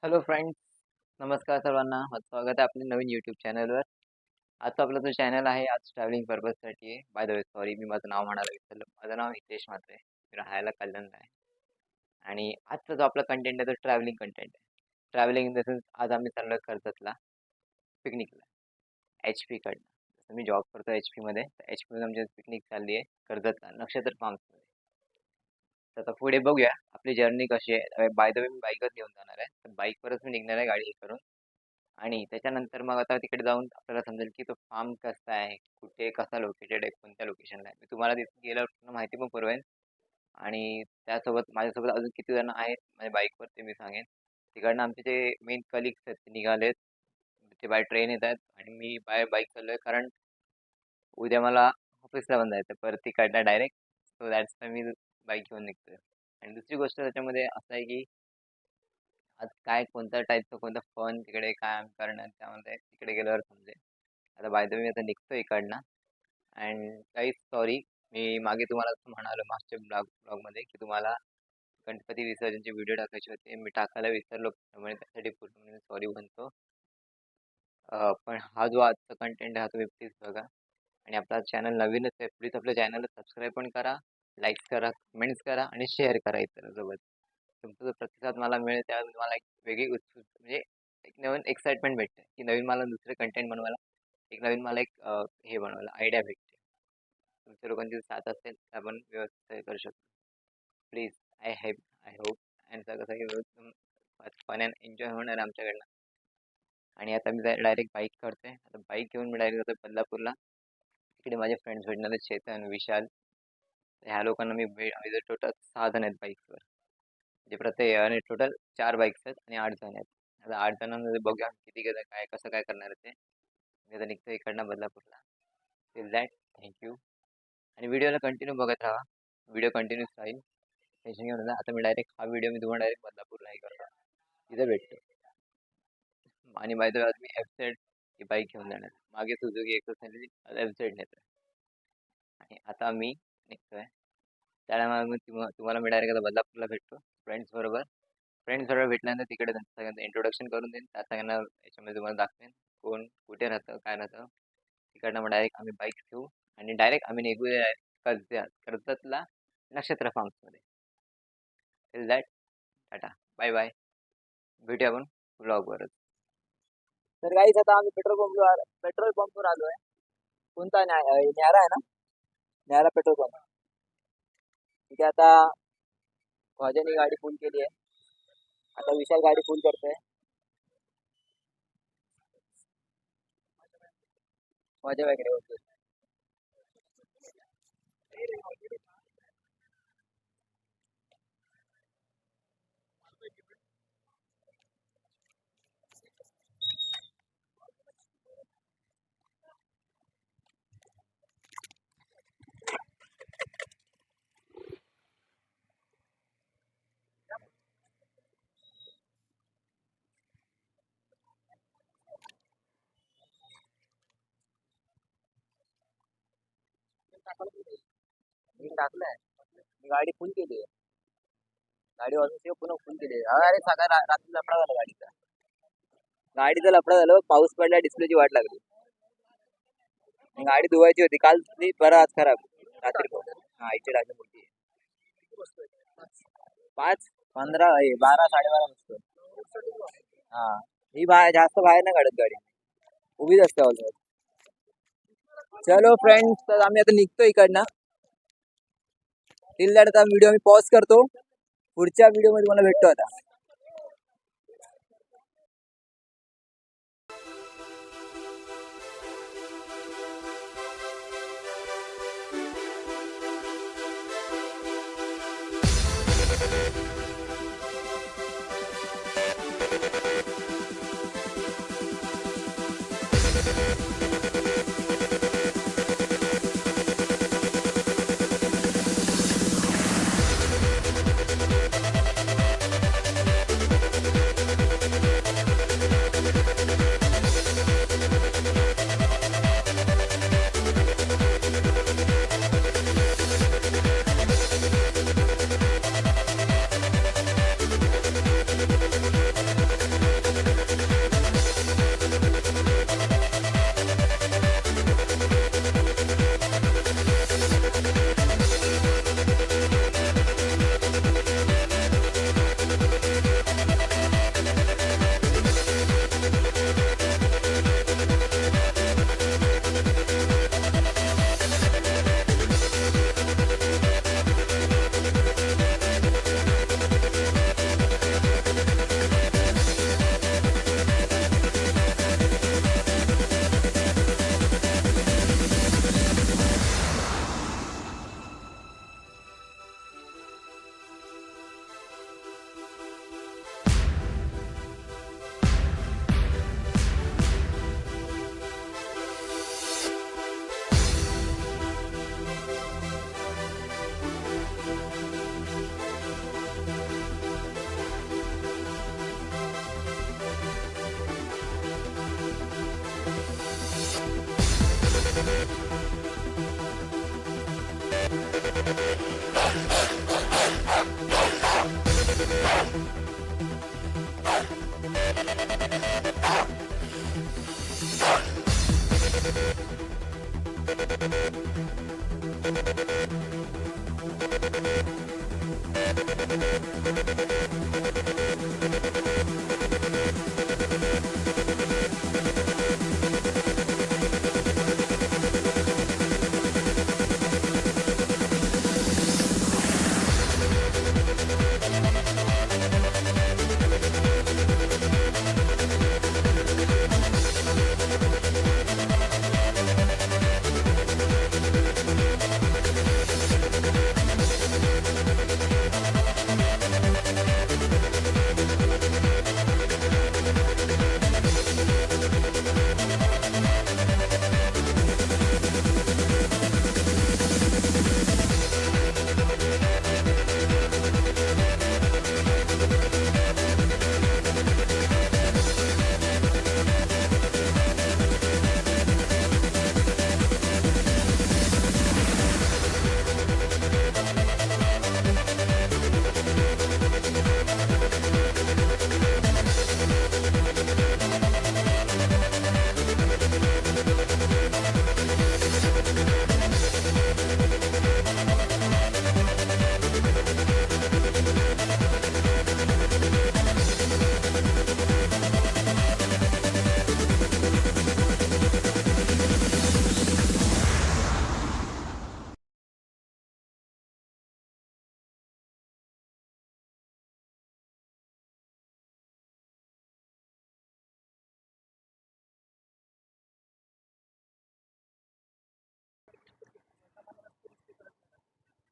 Hello friends, नमस्कार सर्वांना. माझं स्वागत आहे आपल्या नवीन यूट्यूब चॅनलवर. आजचा आपला जो चॅनल आहे आज ट्रॅव्हलिंग पर्पजसाठी आहे. बाय द वे सॉरी, मी माझं नाव म्हणायला विसरलो. माझं नाव हितेश म्हात्रे. मी राहायला कल्याणला आहे. आणि आजचा जो आपला कंटेंट आहे तो ट्रॅव्हलिंग कंटेंट आहे. ट्रॅव्हलिंग इन द सेन्स आज आम्ही चाललो कर्जतला पिकनिकला, एच पीकडनं. जसं मी जॉब करतो एच पीमध्ये, तर एच पीमध्ये आमची पिकनिक चालली आहे कर्जतला नक्षत्र फार्म्समध्ये. तर आता पुढे बघूया आपली जर्नी कशी आहे. बाय द वे मी बाईकच घेऊन जाणार आहे, तर बाईकवरच मी निघणार आहे गाडी हे करून. आणि त्याच्यानंतर मग आता तिकडे जाऊन आपल्याला समजेल की तो फार्म कसा आहे, कुठे कसा लोकेटेड आहे, कोणत्या लोकेशनला आहे. मी तुम्हाला तिथे गेल्यावर पूर्ण माहिती पण पुरवेन. आणि त्यासोबत माझ्यासोबत अजून किती जण आहेत माझ्या बाईकवर ते मी सांगेन. तिकडनं आमचे जे मेन कलिग्स आहेत ते निघालेत, ते बाय ट्रेन येत आहेत आणि मी बाय बाईक चाललोय, कारण उद्या मला ऑफिसला पण जायचं परत तिकडनं direct. So that's why me bike घेऊन निघतोय. आणि दुसरी गोष्ट त्याच्यामध्ये असं आहे की आज काय कोणत्या टाईपचं कोणतं फन तिकडे काय आम्ही करणार त्यामध्ये तिकडे गेल्यावर समजेल. आता बाय द वे मी आता निघतो इकडनं. अँड काही सॉरी, मी मागे तुम्हाला असं म्हणालो मागच्या ब्लॉगमध्ये की तुम्हाला गणपती विसर्जनचे व्हिडिओ टाकायचे होते, मी टाकायला विसरलो, त्यामुळे त्यासाठी पूर्ण मी सॉरी म्हणतो. पण हा जो आजचा कंटेंट आहे हा तुम्ही प्लीज बघा. आणि आपला चॅनल नवीनच आहे, प्लीज आपल्या चॅनलला सबस्क्राईब पण करा, लाईक्स करा, कमेंट्स करा आणि शेअर करा इतरांसोबत. तुमचा जो प्रतिसाद मला मिळेल त्यावेळी मला एक वेगळी म्हणजे एक नवीन एक्साइटमेंट भेटते की नवीन मला दुसरे कंटेंट बनवायला, एक नवीन मला एक हे बनवायला आयडिया भेटते. तुमच्या लोकांची साथ असेल तर आपण व्यवस्थित हे करू शकतो. प्लीज, आय होप अँड सगळं सगळं फन अँड एन्जॉय होणार आहे आमच्याकडनं. आणि आता मी डायरेक्ट बाईक करते. आता बाईक घेऊन मी डायरेक्ट जातो बदलापूरला. तिकडे माझे फ्रेंड्स भेटणार आहेत, चेतन, विशाल. ह्या लोकांना मी टोटल 6 जण आहेत बाईकवर. म्हणजे प्रत्येक आणि टोटल 4 बाईक्स आहेत आणि 8 जण आहेत. आता 8 जणांमध्ये बघूया किती घेतं काय कसं काय करणार आहे ते. मी आता निघतो इकडनं बदलापूरला. Till that, thank you. आणि व्हिडिओला कंटिन्यू बघत राहा, व्हिडिओ कंटिन्यूच राहील, टेन्शन घेऊ नका. आता मी डायरेक्ट हा व्हिडिओ मी तुम्हाला डायरेक्ट बदलापूरला हे करतो, तिथे भेटतो. आणि बाय द वे आज मी एफ-झेड ही बाईक घेऊन जाणार. मागे सुझुकी एक्सेस नेलेली, आता एफ-झेड नेतोय. आणि आता मी निघतोय. त्यामुळे मग तुम्हाला मी डायरेक्ट आता बदलापूरला भेटतो फ्रेंड्सबरोबर. फ्रेंड्सबरोबर भेटल्यानंतर तिकडे त्यांचं सगळ्यांचं इंट्रोडक्शन करून देईन. त्या सगळ्यांना याच्यामध्ये तुम्हाला दाखवेन कोण कुठे राहतं काय राहतं. तिकडनं मग डायरेक्ट आम्ही बाईक घेऊ आणि डायरेक्ट आम्ही निघूया कर्जतला नक्षत्र फार्म्समध्ये. Till that, tata, bye bye. भेटूया आपण ब्लॉगवरच. तर गाईच आता आम्ही पेट्रोल पंपवर आलो आहे. कोणता न्यारा आहे ना, न्यारा पेट्रोल पंप. ठीक आहे, आता भाज्याने गाडी फुल केली आहे. आता विशाल गाडी फुल करतोय. माझ्या वगैरे होतो. मी टाकलंय, मी गाडी फुल केली आहे. गाडी वाजून पुन्हा फुल केली आहे. अरे सकाळ रात्री लफडा झाला गाडीचा लफडा झाला. पाऊस पडला, डिस्प्लेची वाट लागली. गाडी धुवायची होती काल, ती बरं आज खराब रात्री. हा, आईची टाकी मोठी आहे. 5:15 आहे, 12, 12:30 वाजतो. हा, ही जास्त बाहेर नाही काढत गाडी, उभीच असते ऑलमोस्ट. चलो फ्रेंड्स, तर आम्ही आता निघतो इकडनं. टिल दॅट आता व्हिडिओ मी पॉज करतो. पुढच्या व्हिडिओ मध्ये मला भेटतो आता.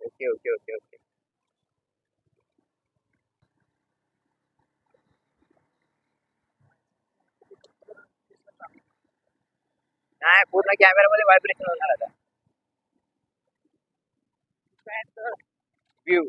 Okay okay okay okay. नाही, पूर्ण कॅमेरामध्ये व्हायब्रेशन होणार आता. व्ह्यू.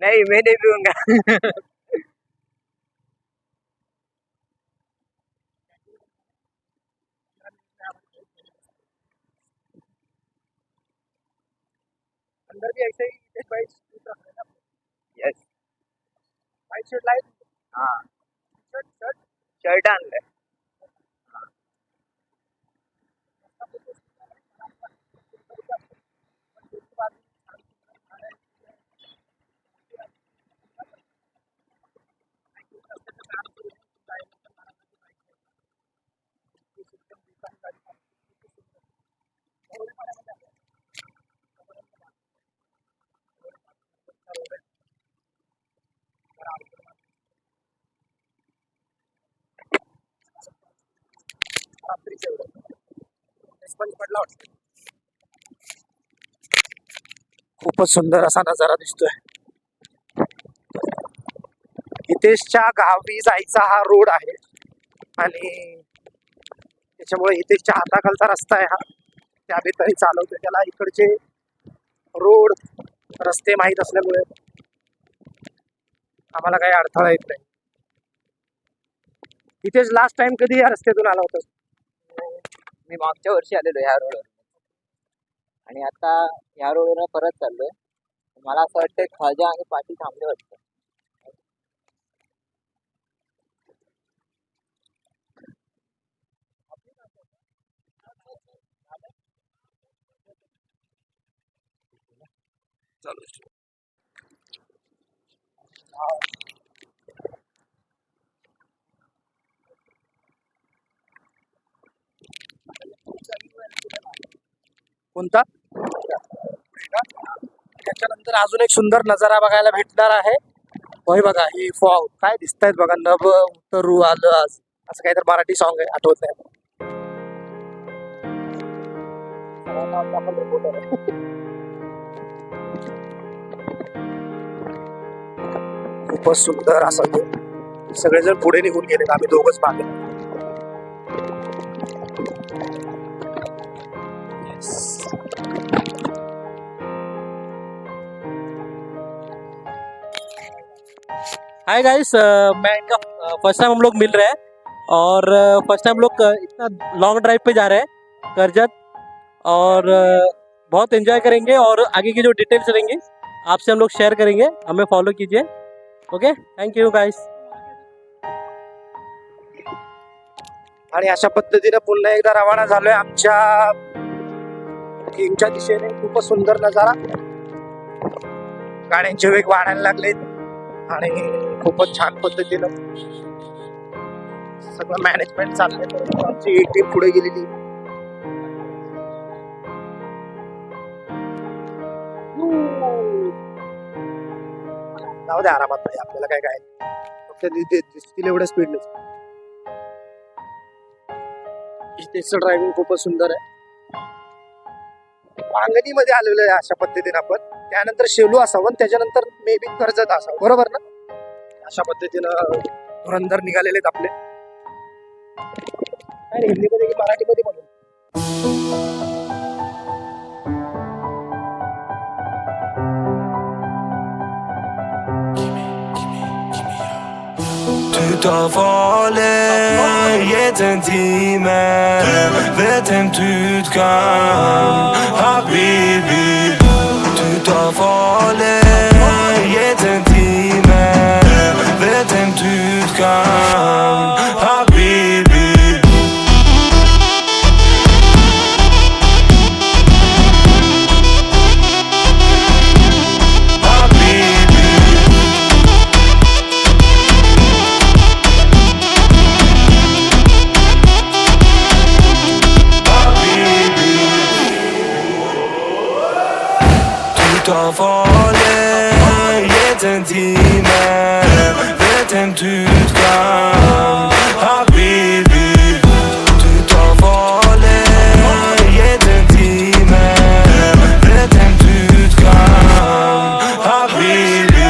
नहीं, मैं नहीं पीऊंगा. अंदर भी ऐसे ही white yes. White shirt light. हाँ, शर्ट शर्ट शर्ट आणलंय. खूपच सुंदर असा नजारा दिसतोय. हितेशच्या गावी जायचा हा रोड आहे आणि त्याच्यामुळे हितेशच्या हाताखालचा रस्ता आहे हा. त्या भीतही चालवतोय त्याला. इकडचे रोड रस्ते माहीत असल्यामुळे आम्हाला काही अडथळा येत नाही. हितेश लास्ट टाइम कधी या रस्त्यातून आला होता? मी मागच्या वर्षी आलेलो ह्या रोडवर आणि आता ह्या रोडवर परत चाललोय. मला असं वाटतं खाजा आणि पाठी थांबले वाटतं. कोणता? त्याच्यानंतर अजून एक सुंदर नजारा बघायला भेटणार आहे. होय बघा, ही फॉग काय दिसतायत बघा. नभ उतरू आलं आज, असं काहीतरी मराठी सॉन्ग आहे, आठवत नाही. खूप खूपच सुंदर असा तो. सगळेजण पुढे निघून गेले, आम्ही दोघच मागे. हाय गाइस, मैं इनका फर्स्ट टाइम हम लोग मिल रहे हैं और फर्स्ट टाइम हम लोग इतना लॉन्ग ड्राइव पे जा रहे हैं करजत और बहुत एंजॉय करेंगे और आगे की जो डिटेल्स रहेंगी आपसे हम लोग शेयर करेंगे. हमें फॉलो कीजिए. Okay, thank you guys. आणि अशा पद्धतीने पुन्हा एकदा रवाना झालोय आमच्या टीमच्या दिशेने. खूपच सुंदर नजारा. गाड्यांचे वेग वाढायला लागले आणि खूपच छान पद्धतीनं सगळं मॅनेजमेंट चाललंय. आमची टीम पुढे गेलेली. जाऊ दे आरामात, नाही आपल्याला काय काय फक्त दिसतील एवढ्या स्पीडने. इथेच ड्रायव्हिंग खूपच सुंदर आहे. पांगणीमध्ये आलेलो आहे अशा पद्धतीने आपण. त्यानंतर शेलू असावं, त्याच्यानंतर मे बी कर्जत असावं, बरोबर ना. अशा पद्धतीनं धुरंधर निघालेले आहेत आपले. आणि हिंदीमध्ये की मराठीमध्ये म्हणून Du tar farlig, gitt en time. Vet en utgang, habibi. Du tar farlig, gitt en time. Vet en utgang, habibi. Ta farlig, gitt en time. Vet en utgang, habibi. Du tar farlig, gitt en time. Vet en utgang, habibi.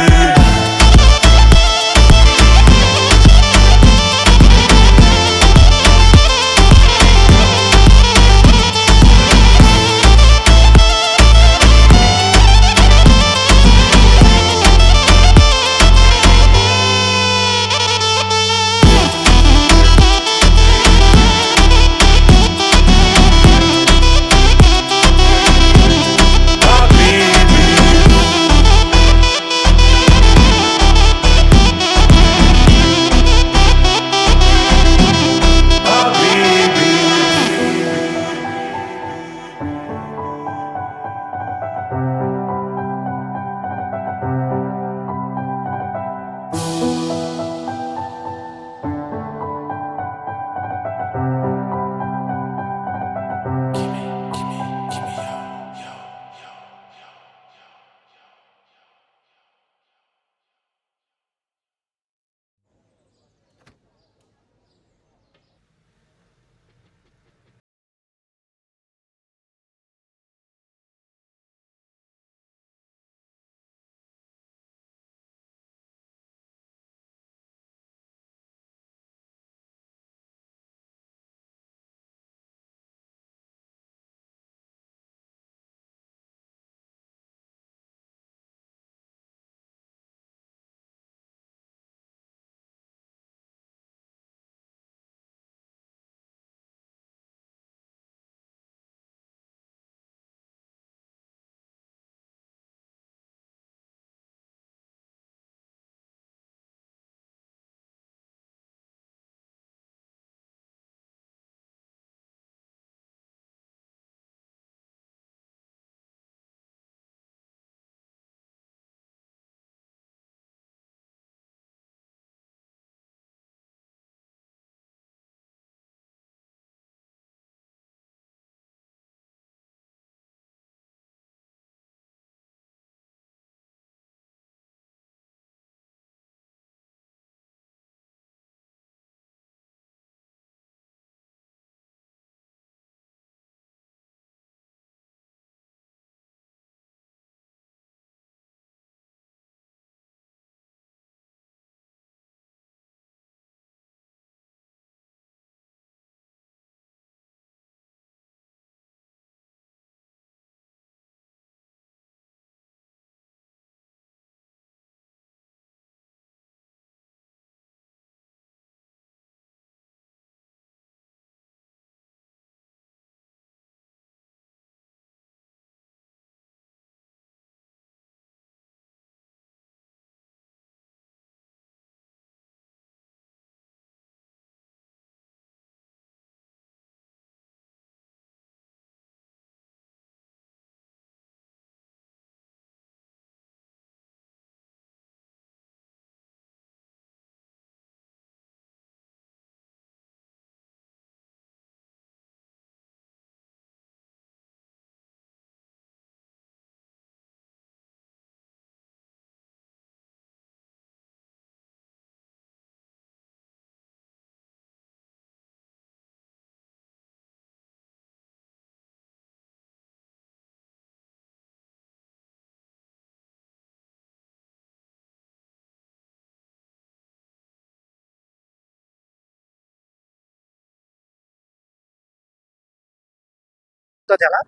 होतं त्याला.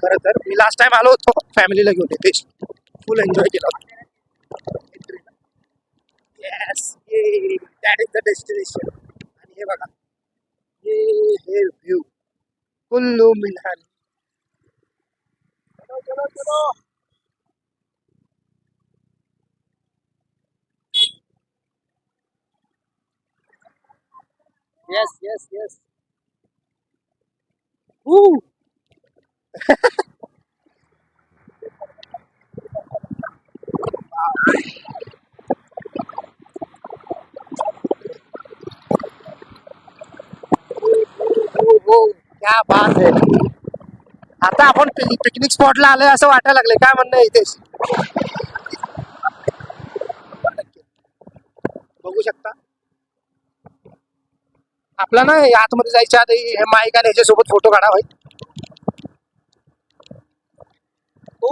खरं तर मी last time आलो होतो फॅमिलीला घेऊन हितेश, फुल enjoy केला. Yes, that is the destination. आणि हे बघा, हे व्ह्यू कुल्लू मनाली. चलो चलो चलो. Yes yes yes. हो, क्या बात आहे. आता आपण पिकनिक स्पॉटला आलोय असं वाटायला लागले. काय म्हणणं आहे इथेच? बघू शकता आपला ना आतमध्ये जायच्या आधी हे माईक आणि ह्याच्यासोबत फोटो काढावा. हो.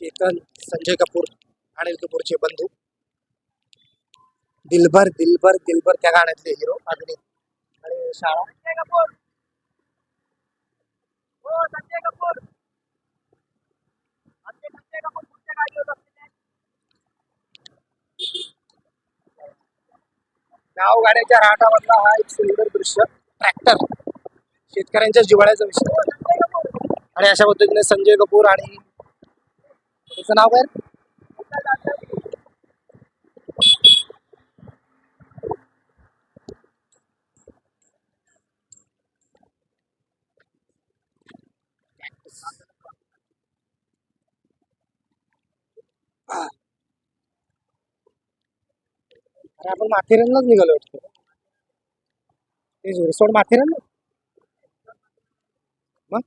चेतन, संजय कपूर, अनिल कपूरचे बंधू. दिलभर दिलभर दिलभर त्या गाण्यातले हिरो अभिनीत. आणि शाळा. संजय कपूर. हो, संजय कपूर. संजय कपूर कुठच्या गाडीवर बसलेले? गावगाड्याच्या रहाटामधला हा एक सुंदर दृश्य. ट्रॅक्टर, शेतकऱ्यांच्या जिव्हाळ्याचा विषय. आणि अशा पद्धतीने संजय कपूर आणि त्याचं नाव काय? अरे आपण माथेरानलाच निघालो वाटतं. ते रिसॉर्ट माथेरान ना? मग